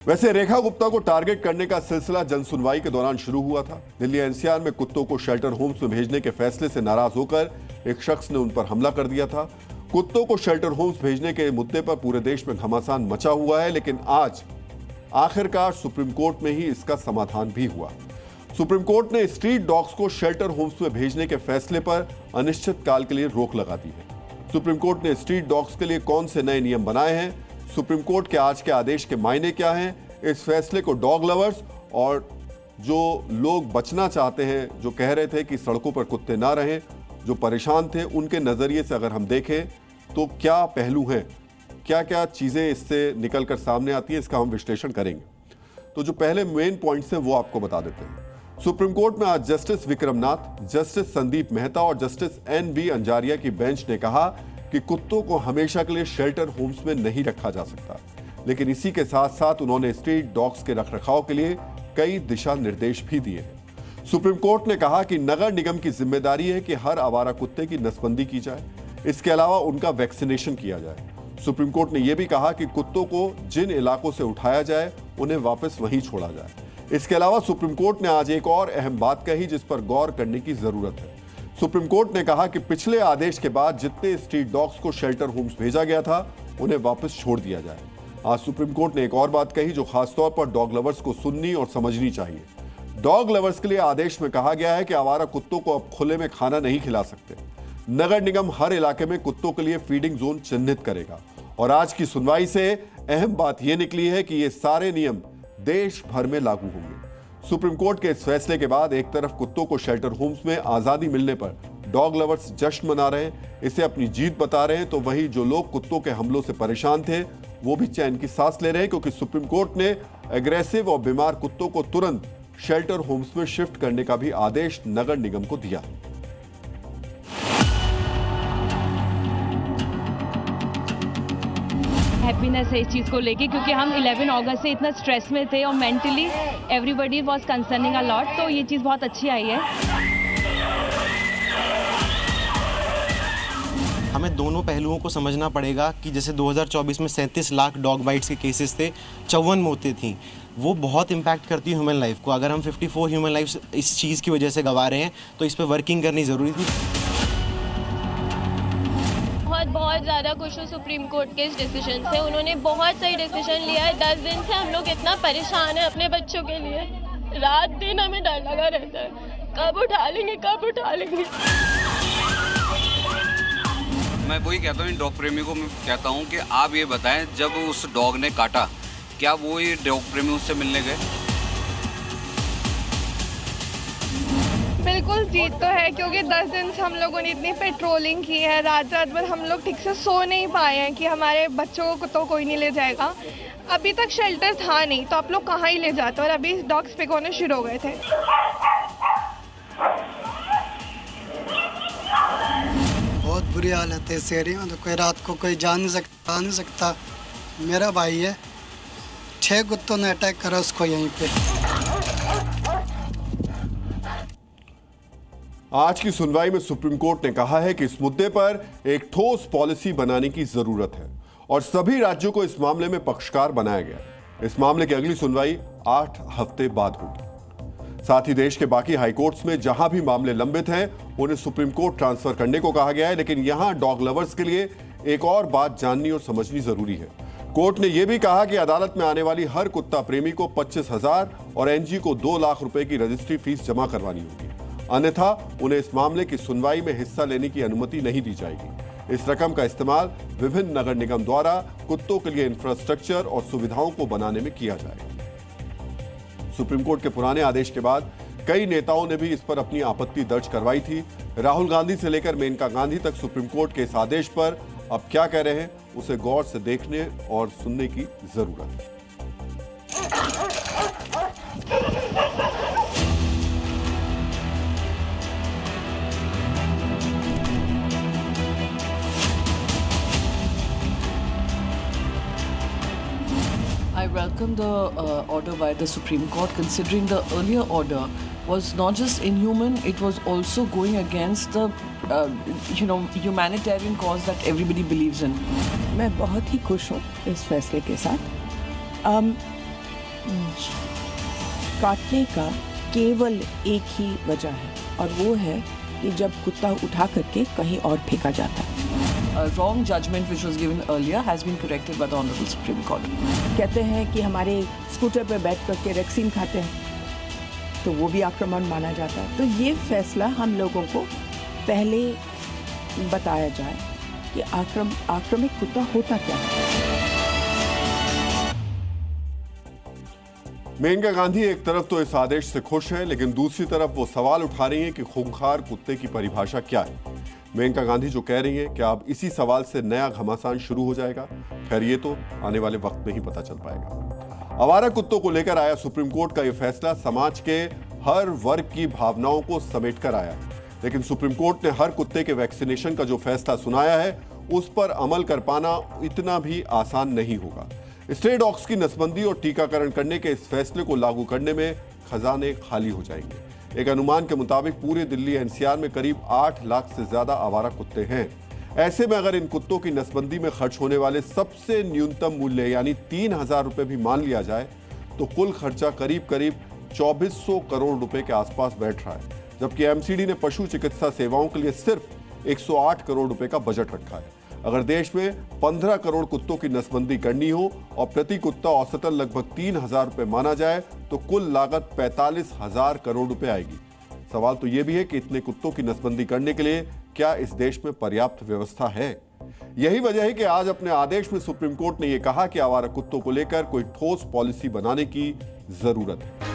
वैसे रेखा गुप्ता को टारगेट करने का सिलसिला जनसुनवाई के दौरान शुरू हुआ था। दिल्ली एनसीआर में कुत्तों को शेल्टर होम्स में भेजने के फैसले से नाराज होकर एक शख्स ने उन पर हमला कर दिया था। कुत्तों को शेल्टर होम्स भेजने के मुद्दे पर पूरे देश में घमासान मचा हुआ है, लेकिन आज आखिरकार सुप्रीम कोर्ट में ही इसका समाधान भी हुआ। सुप्रीम कोर्ट ने स्ट्रीट डॉग्स को शेल्टर होम्स में भेजने के फैसले पर अनिश्चित काल के लिए रोक लगा दी है। सुप्रीम कोर्ट ने स्ट्रीट डॉग्स के लिए कौन से नए नियम बनाए हैं, सुप्रीम कोर्ट के आज के आदेश के मायने क्या हैं, इस फैसले को डॉग लवर्स और जो लोग बचना चाहते हैं, जो कह रहे थे कि सड़कों पर कुत्ते ना रहें, जो परेशान थे, उनके नजरिए से अगर हम देखें तो क्या पहलू हैं, क्या क्या चीजें इससे निकलकर सामने आती हैं, इसका हम विश्लेषण करेंगे। तो जो पहले मेन पॉइंट्स हैं वो आपको बता देते हैं। सुप्रीम कोर्ट में आज जस्टिस विक्रमनाथ, जस्टिस संदीप मेहता और जस्टिस एन.बी. अंजारिया की बेंच ने कहा कि कुत्तों को हमेशा के लिए शेल्टर होम्स में नहीं रखा जा सकता, लेकिन इसी के साथ साथ उन्होंने स्ट्रीट डॉग्स के रखरखाव के लिए कई दिशा निर्देश भी दिए हैं। सुप्रीम कोर्ट ने कहा कि नगर निगम की जिम्मेदारी है कि हर आवारा कुत्ते की नसबंदी की जाए, इसके अलावा उनका वैक्सीनेशन किया जाए। सुप्रीम कोर्ट ने यह भी कहा कि कुत्तों को जिन इलाकों से उठाया जाए उन्हें वापस वहीं छोड़ा जाए। इसके अलावा सुप्रीम कोर्ट ने आज एक और अहम बात कही जिस पर गौर करने की जरूरत है। सुप्रीम कोर्ट ने कहा कि पिछले आदेश के बाद जितने स्ट्रीट डॉग्स को शेल्टर होम्स भेजा गया था उन्हें वापस छोड़ दिया जाए। आज सुप्रीम कोर्ट ने एक और बात कही जो खासतौर पर डॉग लवर्स को सुननी और समझनी चाहिए। डॉग लवर्स के लिए आदेश में कहा गया है कि आवारा कुत्तों को अब खुले में खाना नहीं खिला सकते। नगर निगम हर इलाके में कुत्तों के लिए फीडिंग जोन चिन्हित करेगा और आज की सुनवाई से अहम बात यह निकली है कि ये सारे नियम देश भर में लागू होंगे। सुप्रीम कोर्ट के इस फैसले के बाद एक तरफ कुत्तों को शेल्टर होम्स में आजादी मिलने पर डॉग लवर्स जश्न मना रहे हैं, इसे अपनी जीत बता रहे हैं, तो वहीं जो लोग कुत्तों के हमलों से परेशान थे वो भी चैन की सांस ले रहे हैं, क्योंकि सुप्रीम कोर्ट ने एग्रेसिव और बीमार कुत्तों को तुरंत शेल्टर होम्स में शिफ्ट करने का भी आदेश नगर निगम को दिया। हैप्पीनेस है इस चीज़ को लेके, क्योंकि हम 11 अगस्त से इतना स्ट्रेस में थे और mentally everybody was concerning a lot, तो ये चीज़ बहुत अच्छी आई है। हमें दोनों पहलुओं को समझना पड़ेगा कि जैसे 2024 में 37 लाख डॉग बाइट्स के केसेस थे, 54 मौतें थीं, वो बहुत इम्पैक्ट करती है ह्यूमन लाइफ को। अगर हम 54 ह्यूमन लाइफ इस चीज़ की वजह से गंवा रहे हैं तो इस पर वर्किंग करनी ज़रूरी थी। बहुत ज़्यादा खुश हूँ सुप्रीम कोर्ट के इस डिसीजन से। उन्होंने बहुत सही डिसीजन लिया है। 10 दिन से हम लोग इतना परेशान हैं अपने बच्चों के लिए, रात दिन हमें डर लगा रहता है कब उठा लेंगे, कब उठा लेंगे। मैं वही कहता हूँ इन डॉग प्रेमी को, मैं कहता हूँ कि आप ये बताएं जब उस डॉग ने काटा क्या वो ये डॉग प्रेमी उससे मिलने गए? बिल्कुल जीत तो है, क्योंकि 10 दिन से हम लोगों ने इतनी पेट्रोलिंग की है, रात रात भर हम लोग ठीक से सो नहीं पाए हैं कि हमारे बच्चों को तो कोई नहीं ले जाएगा। अभी तक शेल्टर था नहीं तो आप लोग कहाँ ही ले जाते, और अभी डॉग्स पिक होने शुरू हो गए थे। बहुत बुरी हालत है इस एरिया में, तो कोई रात को कोई जा नहीं सकता। मेरा भाई है, 6 कुत्तों ने अटैक करा उसको यहीं पे। आज की सुनवाई में सुप्रीम कोर्ट ने कहा है कि इस मुद्दे पर एक ठोस पॉलिसी बनाने की जरूरत है और सभी राज्यों को इस मामले में पक्षकार बनाया गया। इस मामले की अगली सुनवाई 8 हफ्ते बाद होगी। साथ ही देश के बाकी हाईकोर्ट्स में जहां भी मामले लंबित हैं उन्हें सुप्रीम कोर्ट ट्रांसफर करने को कहा गया है, लेकिन यहां डॉग लवर्स के लिए एक और बात जाननी और समझनी जरूरी है। कोर्ट ने यह भी कहा कि अदालत में आने वाली हर कुत्ता प्रेमी को 25,000 और एनजी को 2 लाख रुपए की रजिस्ट्री फीस जमा करवानी होगी, अन्यथा उन्हें इस मामले की सुनवाई में हिस्सा लेने की अनुमति नहीं दी जाएगी। इस रकम का इस्तेमाल विभिन्न नगर निगम द्वारा कुत्तों के लिए इंफ्रास्ट्रक्चर और सुविधाओं को बनाने में किया जाएगा। सुप्रीम कोर्ट के पुराने आदेश के बाद कई नेताओं ने भी इस पर अपनी आपत्ति दर्ज करवाई थी। राहुल गांधी से लेकर मेनका गांधी तक सुप्रीम कोर्ट के इस आदेश पर अब क्या कह रहे हैं उसे गौर से देखने और सुनने की जरूरत है। I welcome the order by the Supreme Court, considering the earlier order was not just inhuman, it was also going against the humanitarian cause that everybody believes in. मैं बहुत ही खुश हूँ इस फैसले के साथ। काटने का केवल एक ही वजह है और वो है कि जब कुत्ता उठा करके कहीं और फेंका जाता है। A wrong judgment which was given earlier has been corrected by the Honorable Supreme Court. कहते हैं कि हमारे स्कूटर पर बैठ करके वैक्सीन खाते हैं तो वो भी आक्रमण माना जाता है। तो ये फैसला हम लोगों को पहले बताया जाए कि आक्रामक कुत्ता होता क्या है। मेनका गांधी एक तरफ तो इस आदेश से खुश हैं, लेकिन दूसरी तरफ वो सवाल उठा रही हैं कि खूंखार कुत्ते की परिभाषा क्या है। मेनका गांधी जो कह रही हैं कि अब इसी सवाल से नया घमासान शुरू हो जाएगा, खैर ये तो आने वाले वक्त में ही पता चल पाएगा। आवारा कुत्तों को लेकर आया सुप्रीम कोर्ट का यह फैसला समाज के हर वर्ग की भावनाओं को समेटकर आया, लेकिन सुप्रीम कोर्ट ने हर कुत्ते के वैक्सीनेशन का जो फैसला सुनाया है उस पर अमल कर पाना इतना भी आसान नहीं होगा। स्ट्रे डॉग्स की नसबंदी और टीकाकरण करने के इस फैसले को लागू करने में खजाने खाली हो जाएंगे। एक अनुमान के मुताबिक पूरे दिल्ली एनसीआर में करीब 8 लाख से ज्यादा आवारा कुत्ते हैं। ऐसे में अगर इन कुत्तों की नसबंदी में खर्च होने वाले सबसे न्यूनतम मूल्य यानी 3,000 रुपए भी मान लिया जाए तो कुल खर्चा करीब 2400 करोड़ रुपए के आसपास बैठ रहा है, जबकि एमसीडी ने पशु चिकित्सा सेवाओं के लिए सिर्फ 108 करोड़ रुपए का बजट रखा है। अगर देश में 15 करोड़ कुत्तों की नसबंदी करनी हो और प्रति कुत्ता औसतन लगभग 3,000 रुपए माना जाए तो कुल लागत 45,000 करोड़ रुपए आएगी। सवाल तो यह भी है कि इतने कुत्तों की नसबंदी करने के लिए क्या इस देश में पर्याप्त व्यवस्था है। यही वजह है कि आज अपने आदेश में सुप्रीम कोर्ट ने यह कहा कि आवारा कुत्तों को लेकर कोई ठोस पॉलिसी बनाने की जरूरत है।